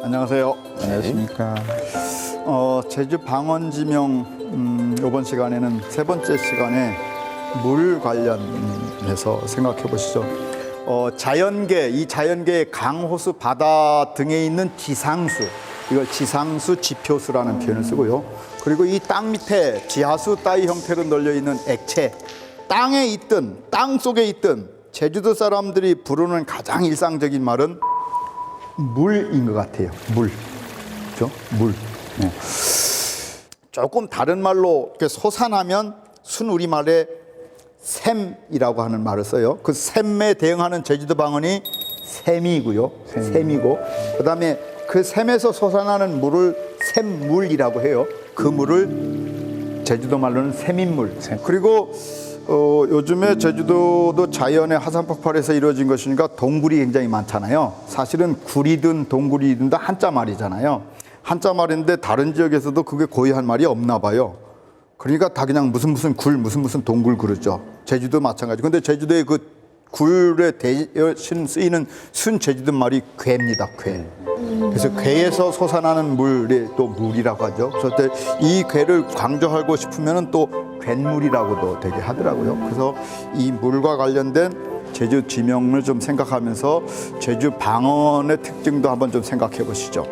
안녕하세요. 안녕하십니까. 제주 방언지명 이번 시간에는 세 번째 시간에 물 관련해서 생각해 보시죠. 자연계, 이 자연계의 강호수, 바다 등에 있는 지상수, 이걸 지상수, 지표수라는 표현을 쓰고요. 그리고 이 땅 밑에 지하수 따위 형태로 널려 있는 액체, 땅에 있든 땅 속에 있든 제주도 사람들이 부르는 가장 일상적인 말은 물인 것 같아요. 물. 그렇죠? 물. 네. 조금 다른 말로 이렇게 솟아나면 순우리말에 샘이라고 하는 말을 써요. 그 샘에 대응하는 제주도 방언이 샘이고요. 샘이고 그다음에 그 샘에서 솟아나는 물을 샘물이라고 해요. 그 물을 제주도 말로는 샘인물. 그리고 요즘에 제주도도 자연의 화산 폭발에서 이루어진 것이니까 동굴이 굉장히 많잖아요. 사실은 굴이든 동굴이든 다 한자 말이잖아요. 한자 말인데 다른 지역에서도 그게 거의 한 말이 없나 봐요. 그러니까 다 그냥 무슨 굴, 무슨 동굴 그러죠. 제주도 마찬가지. 근데 제주도의 그 굴에 대신 쓰이는 순 제주도 말이 괴입니다. 괴. 그래서 괴에서 솟아나는 물이 또 물이라고 하죠. 그래서 이 괴를 강조하고 싶으면 또 괴물이라고도 되게 하더라고요. 그래서 이 물과 관련된 제주 지명을 좀 생각하면서 제주 방언의 특징도 한번 좀 생각해 보시죠.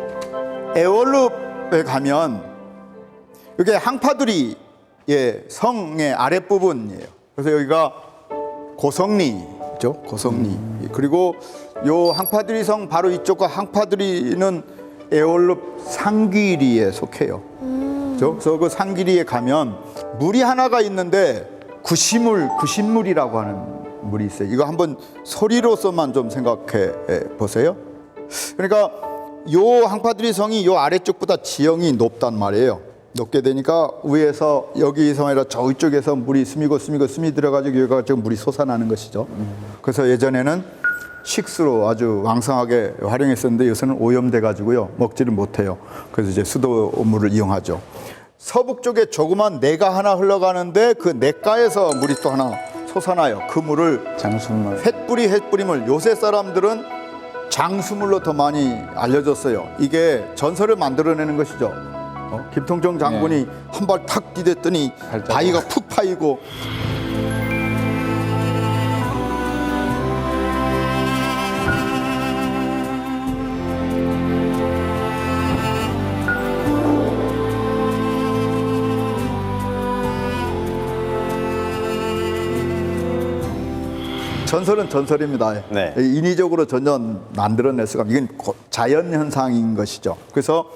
애월읍에 가면 이게 항파두리 성의 아랫부분이에요. 그래서 여기가 고성리죠. 고성리. 그리고 요 항파두리 성 바로 이쪽과 항파두리는 애월읍 상귀리에 속해요. 그래서 그 상귀리에 가면 물이 하나가 있는데 구시물이라고 하는 물이 있어요. 이거 한번 소리로서만 좀 생각해 보세요. 그러니까 요 항파두리 성이 요 아래쪽보다 지형이 높단 말이에요. 높게 되니까 위에서 여기서 아니라 저쪽에서 물이 숨이 들어가지고 여기가 지금 물이 솟아나는 것이죠. 그래서 예전에는 식수로 아주 왕성하게 활용했었는데 요새는 오염돼 가지고요 먹지를 못해요. 그래서 이제 수도물을 이용하죠. 서북 쪽에 조그만 내가 하나 흘러가는데 그 내가에서 물이 또 하나 솟아나요. 그 물을 장수물. 햇뿌리물. 요새 사람들은 장수물로 더 많이 알려졌어요. 이게 전설을 만들어내는 것이죠. 김통정 장군이 한 발 탁 디뎠더니 바위가 푹 파이고 전설은 전설입니다. 네. 인위적으로 전혀 만들어낼 수가 없는 이건 자연현상인 것이죠. 그래서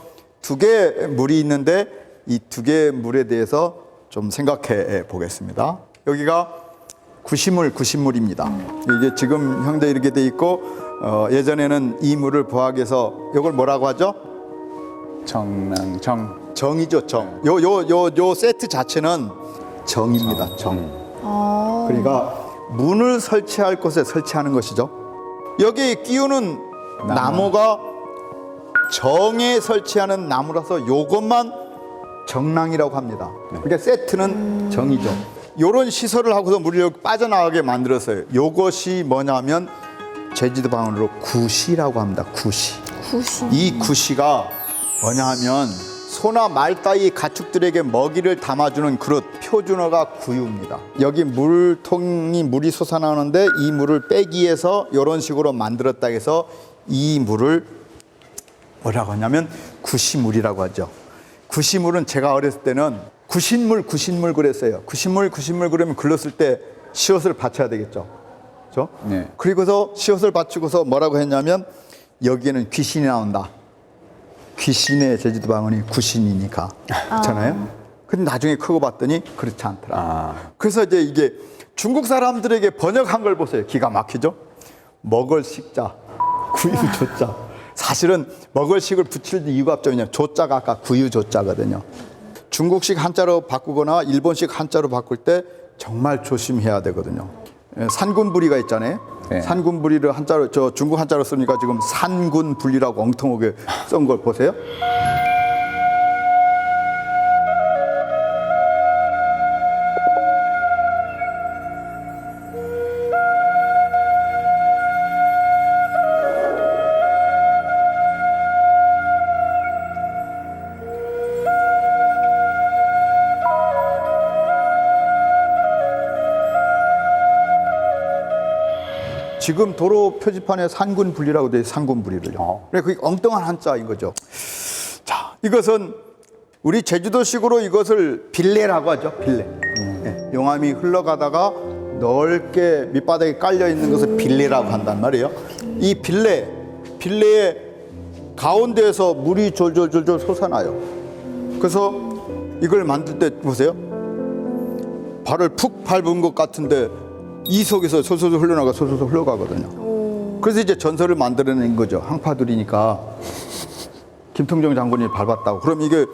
두 개의 물이 있는데 이 두 개의 물에 대해서 좀 생각해 보겠습니다. 여기가 구시물입니다. 이게 지금 형대 이렇게 돼 있고 예전에는 이 물을 보학해서 이걸 뭐라고 하죠? 정이죠. 정. 요 세트 자체는 정입니다. 정. 그러니까 문을 설치할 곳에 설치하는 것이죠. 여기 끼우는 나무가 정에 설치하는 나무라서 요것만 정랑이라고 합니다. 그러니까 세트는 정이죠. 요런 시설을 하고서 물이 여기 빠져나가게 만들었어요. 요것이 뭐냐면 제주도 방언으로 구시라고 합니다. 구시. 이 구시가 뭐냐 하면 소나 말 따위 가축들에게 먹이를 담아주는 그릇, 표준어가 구유입니다. 여기 물통이 물이 솟아나오는데 이 물을 빼기 위해서 이런 식으로 만들었다 해서 이 물을 뭐라고 하냐면 구시물이라고 하죠. 구시물은 제가 어렸을 때는 구신물 그랬어요. 구신물 그러면 글렀을 때 시옷을 받쳐야 되겠죠. 그렇죠? 네. 그리고서 시옷을 받치고서 뭐라고 했냐면 여기에는 귀신이 나온다. 귀신의 제주도 방언이 구신이니까 그렇잖아요. 근데 나중에 크고 봤더니 그렇지 않더라. 그래서 이제 이게 중국 사람들에게 번역한 걸 보세요. 기가 막히죠. 먹을 식자 구유 조자. 사실은 먹을 식을 붙일 이유가 없죠. 왜냐면 조자가 아까 구유 조자거든요. 중국식 한자로 바꾸거나 일본식 한자로 바꿀 때 정말 조심해야 되거든요. 산군부리가 있잖아요. 네. 산군부리를 한자로 중국 한자로 쓰니까 지금 산군분리라고 엉뚱하게 쓴 걸 보세요. 지금 도로 표지판에 산군분리라고 돼 있어요. 산군분리를요. 그래 그게 엉뚱한 한자인 거죠. 자, 이것은 우리 제주도식으로 이것을 빌레라고 하죠. 빌레. 네, 용암이 흘러가다가 넓게 밑바닥에 깔려 있는 것을 빌레라고 한단 말이에요. 이 빌레의 가운데에서 물이 졸졸졸졸 솟아나요. 그래서 이걸 만들 때 보세요. 발을 푹 밟은 것 같은데 이 속에서 솔솔 흘러가거든요. 그래서 이제 전설을 만들어낸 거죠. 항파들이니까 김통정 장군이 밟았다고. 그럼 이게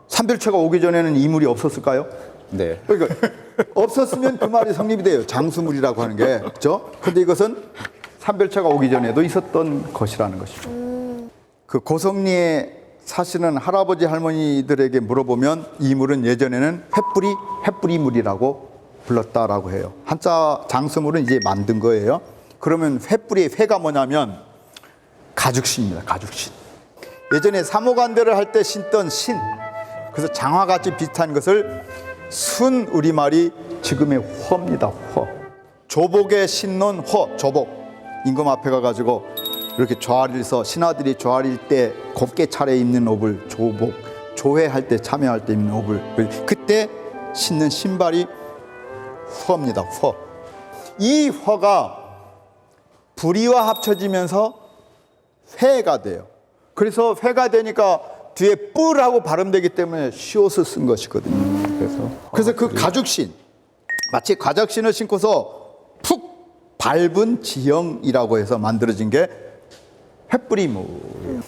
산별체가 오기 전에는 이 물이 없었을까요? 네. 그러니까 없었으면 그 말이 성립이 돼요. 장수물이라고 하는 게. 그렇죠? 근데 이것은 산별체가 오기 전에도 있었던 것이라는 것이죠. 그 고성리에 사시는 할아버지 할머니들에게 물어보면 이 물은 예전에는 횃불이 물이라고 불렀다라고 해요. 한자 장수물은 이제 만든 거예요. 그러면 횃불의 횃가 뭐냐면 가죽신입니다. 가죽신. 예전에 사모간대를 할 때 신던 신. 그래서 장화같이 비슷한 것을 순 우리말이 지금의 허입니다. 허. 조복에 신는 허, 조복. 임금 앞에 가가지고 이렇게 조아리서 신하들이 조아릴 때 곱게 차려입는 옷을 조복, 조회할 때 참여할 때 입는 옷을 그때 신는 신발이 허입니다. 허. 이 허가 불이와 합쳐지면서 회가 돼요. 그래서 회가 되니까 뒤에 뿔하고 발음되기 때문에 시옷을 쓴 것이거든요. 그래서 그 가죽신, 마치 가죽신을 신고서 푹 밟은 지형이라고 해서 만들어진 게 횃불이물이에요.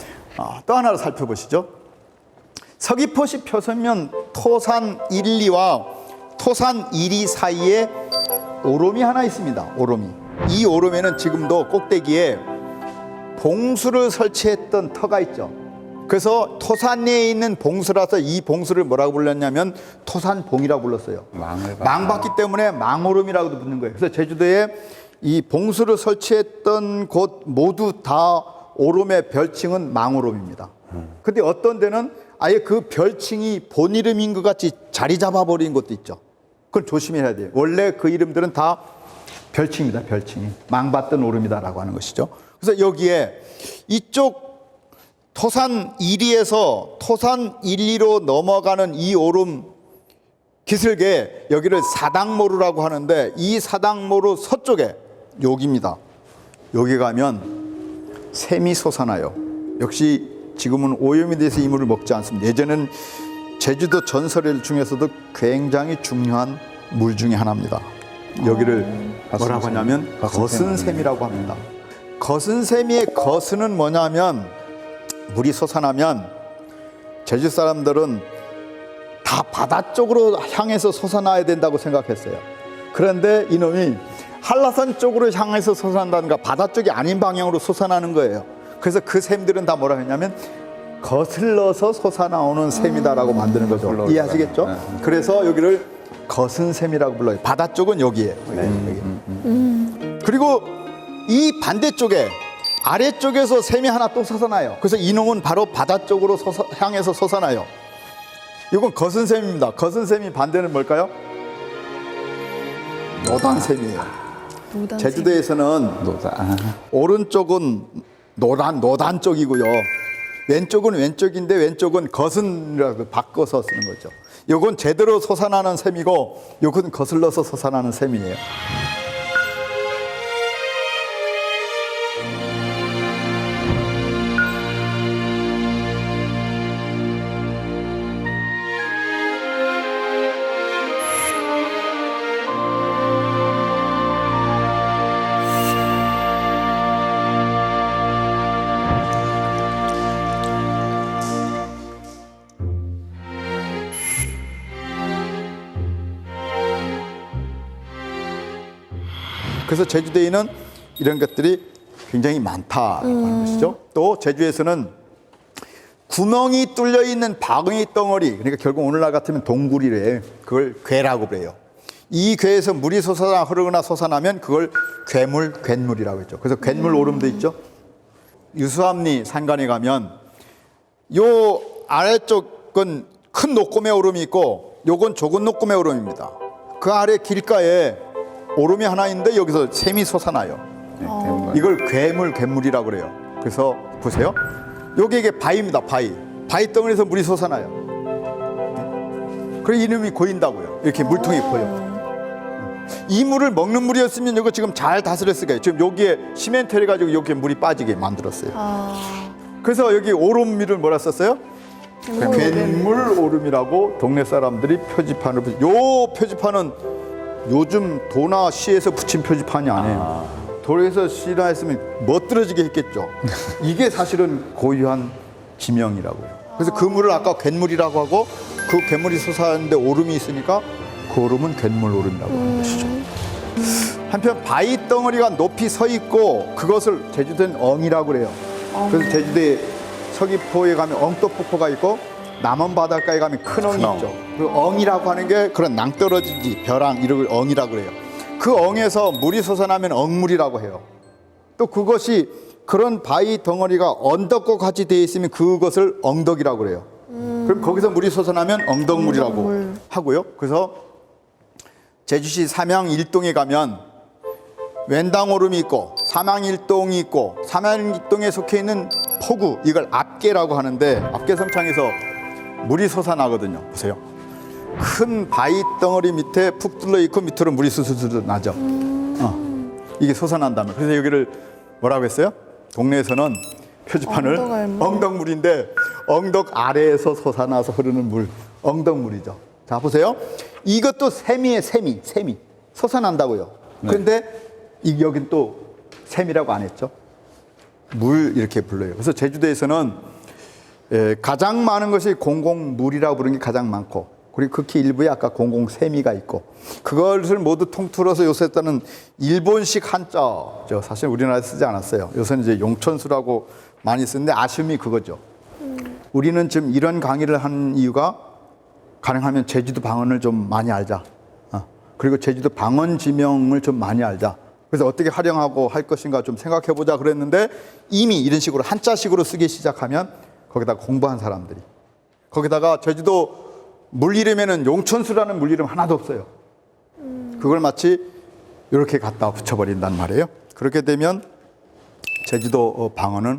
또 하나를 살펴보시죠. 서귀포시 표선면 토산 1, 2와 토산 1, 2 사이에 오름이 하나 있습니다. 오름이. 이 오름에는 지금도 꼭대기에 봉수를 설치했던 터가 있죠. 그래서 토산리에 있는 봉수라서 이 봉수를 뭐라고 불렀냐면 토산봉이라고 불렀어요. 망봤기 때문에 망오름이라고도 붙는 거예요. 그래서 제주도에 이 봉수를 설치했던 곳 모두 다 오름의 별칭은 망오름입니다. 근데 어떤 데는 아예 그 별칭이 본 이름인 것 같이 자리 잡아버린 것도 있죠. 그건 조심해야 돼요. 원래 그 이름들은 다 별칭입니다. 별칭이. 망봤던 오름이다라고 하는 것이죠. 그래서 여기에 이쪽 토산 1위에서 토산 1, 2로 넘어가는 이 오름 기슭에 여기를 사당모루라고 하는데 이 사당모루 서쪽에 여기입니다. 여기 가면 샘이 솟아나요. 역시 지금은 오염이 돼서 이 물을 먹지 않습니다. 예전엔 제주도 전설 중에서도 굉장히 중요한 물 중에 하나입니다. 여기를 뭐라고 하냐면 거슨샘이라고 합니다. 거슨샘의 거슨은 뭐냐면 물이 솟아나면 제주 사람들은 다 바다 쪽으로 향해서 솟아나야 된다고 생각했어요. 그런데 이놈이 한라산 쪽으로 향해서 솟아난다는 거 바다 쪽이 아닌 방향으로 솟아나는 거예요. 그래서 그 샘들은 다 뭐라고 했냐면 거슬러서 솟아나오는 샘이다라고 만드는 거죠. 이해하시겠죠? 그래서 여기를 거슨샘이라고 불러요. 바다 쪽은 여기에. 그리고 이 반대쪽에 아래쪽에서 샘이 하나 또 솟아나요. 그래서 이놈은 바로 바다 쪽으로 향해서 솟아나요. 이건 거슨샘입니다. 거슨샘이 반대는 뭘까요? 노단샘이에요. 제주도에서는 오른쪽은 노단 쪽이고요. 왼쪽은 왼쪽인데 왼쪽은 거슨이라고 바꿔서 쓰는 거죠. 이건 제대로 솟아나는 샘이고 이건 거슬러서 솟아나는 샘이에요. 그래서 제주도에는 이런 것들이 굉장히 많다는 것이죠. 또 제주에서는 구멍이 뚫려 있는 바위 덩어리, 그러니까 결국 오늘날 같으면 동굴이래. 그걸 괴라고 그래요. 이 괴에서 물이 흐르거나 솟아나면 그걸 괴물이라고 했죠. 그래서 괴물 오름도 있죠. 유수암리 산간에 가면 요 아래쪽은 큰 녹곰의 오름이 있고 요건 조금 녹곰의 오름입니다. 그 아래 길가에 오름이 하나 있는데 여기서 샘이 솟아나요. 이걸 괴물이라고 그래요. 그래서 보세요. 여기 이게 바위입니다. 바위 덩어리에서 물이 솟아나요. 그래서 이름이 고인다고요. 이렇게 물통이 보여. 이 물을 먹는 물이었으면 이거 지금 잘 다스렸을 거예요. 지금 여기에 시멘트 해가지고 여기에 물이 빠지게 만들었어요. 그래서 여기 오름미를 뭐라 썼어요? 괴물 오름이라고 동네 사람들이 표지판을 요 표지판은 요즘 도나 시에서 붙인 표지판이 아니에요. 도에서 시나 했으면 멋들어지게 했겠죠. 이게 사실은 고유한 지명이라고요. 그래서 그 물을 아까 괴물이라고 하고 그 괴물이 솟아나는데 오름이 있으니까 그 오름은 괴물 오름이라고 하는 것이죠. 한편 바위 덩어리가 높이 서 있고 그것을 제주도는 엉이라고 그래요. 그래서 제주도에 서귀포에 가면 엉떡폭포가 있고 남원 바닷가에 가면 큰 엉이 있죠. 그 엉이라고 하는 게 그런 낭떠러지지 벼랑 이런 걸 엉이라고 그래요. 그 엉에서 물이 솟아나면 엉물이라고 해요. 또 그것이 그런 바위 덩어리가 언덕과 같이 되어 있으면 그것을 엉덕이라고 그래요. 그럼 거기서 물이 솟아나면 엉덕물이라고 하고요. 그래서 제주시 삼양일동에 가면 웬당오름이 있고 삼양일동이 있고 삼양일동에 속해 있는 포구, 이걸 압계라고 하는데 압계성창에서 물이 솟아나거든요. 보세요. 큰 바위 덩어리 밑에 푹 뚫려 있고 밑으로 물이 수수수 나죠. 이게 솟아난다면. 그래서 여기를 뭐라고 했어요? 동네에서는 표지판을 엉덕물인데 엉덕 아래에서 솟아나서 흐르는 물, 엉덕물이죠. 자, 보세요. 이것도 샘이에요. 샘이 솟아난다고요. 그런데 여긴 또 샘이라고 안 했죠. 물 이렇게 불러요. 그래서 제주도에서는 가장 많은 것이 공공물이라고 부르는 게 가장 많고, 그리고 극히 일부에 아까 공공세미가 있고, 그것을 모두 통틀어서 요새 따는 일본식 한자죠. 사실 우리나라에 쓰지 않았어요. 요새는 이제 용천수라고 많이 쓰는데 아쉬움이 그거죠. 우리는 지금 이런 강의를 한 이유가 가능하면 제주도 방언을 좀 많이 알자. 그리고 제주도 방언 지명을 좀 많이 알자. 그래서 어떻게 활용하고 할 것인가 좀 생각해 보자 그랬는데, 이미 이런 식으로 한자식으로 쓰기 시작하면 거기다가 공부한 사람들이, 거기다가 제주도 물 이름에는 용천수라는 물 이름 하나도 없어요. 그걸 마치 이렇게 갖다 붙여버린단 말이에요. 그렇게 되면 제주도 방언은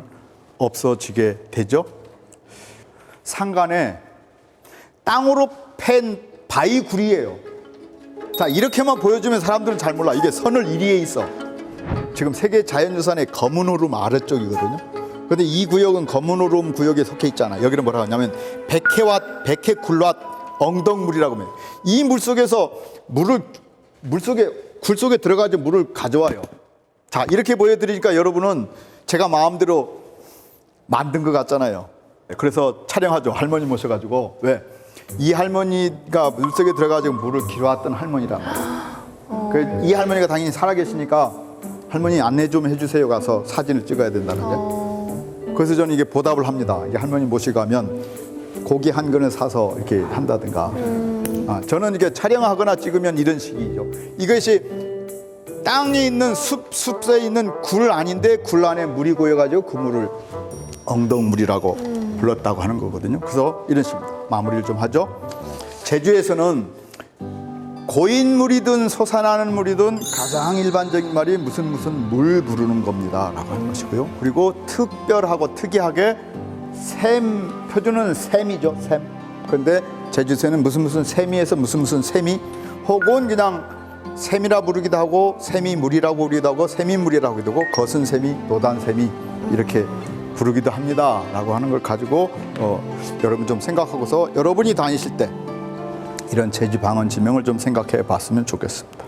없어지게 되죠. 산간에 땅으로 팬 바위구리예요. 자, 이렇게만 보여주면 사람들은 잘 몰라. 이게 선을 이리에 있어. 지금 세계 자연유산의 검은오름 아래쪽이거든요. 그런데 이 구역은 검은오름 구역에 속해 있잖아. 여기는 뭐라고 하냐면 백해굴랏 엉덕물이라고 해요. 이 물속에서 굴 속에 들어가서 물을 가져와요. 자, 이렇게 보여드리니까 여러분은 제가 마음대로 만든 것 같잖아요. 그래서 촬영하죠. 할머니 모셔가지고. 왜? 이 할머니가 물속에 들어가서 물을 길어왔던 할머니란 말이에요. 이 할머니가 당연히 살아계시니까 할머니 안내 좀 해주세요 가서 사진을 찍어야 된다는 거죠. 그래서 저는 이게 보답을 합니다. 이 할머니 모시고 가면 고기 한 근을 사서 이렇게 한다든가. 저는 이렇게 촬영하거나 찍으면 이런 식이죠. 이것이 땅에 있는 숲에 있는 굴 아닌데 굴 안에 물이 고여가지고 그 물을 엉덕물이라고 불렀다고 하는 거거든요. 그래서 이런 식입니다. 마무리를 좀 하죠. 제주에서는 고인물이든 솟아나는 물이든 가장 일반적인 말이 무슨 물 부르는 겁니다 라고 하는 것이고요. 그리고 특별하고 특이하게 표준은 샘이죠. 샘. 그런데 제주에서는 무슨 샘이에서 무슨 샘이, 혹은 그냥 샘이라 부르기도 하고 샘이물이라고 부르기도 하고 샘이물이라고 하기도 하고 거순샘이, 노단샘이 이렇게 부르기도 합니다 라고 하는 걸 가지고 여러분 좀 생각하고서 여러분이 다니실 때 이런 제주 방언 지명을 좀 생각해 봤으면 좋겠습니다.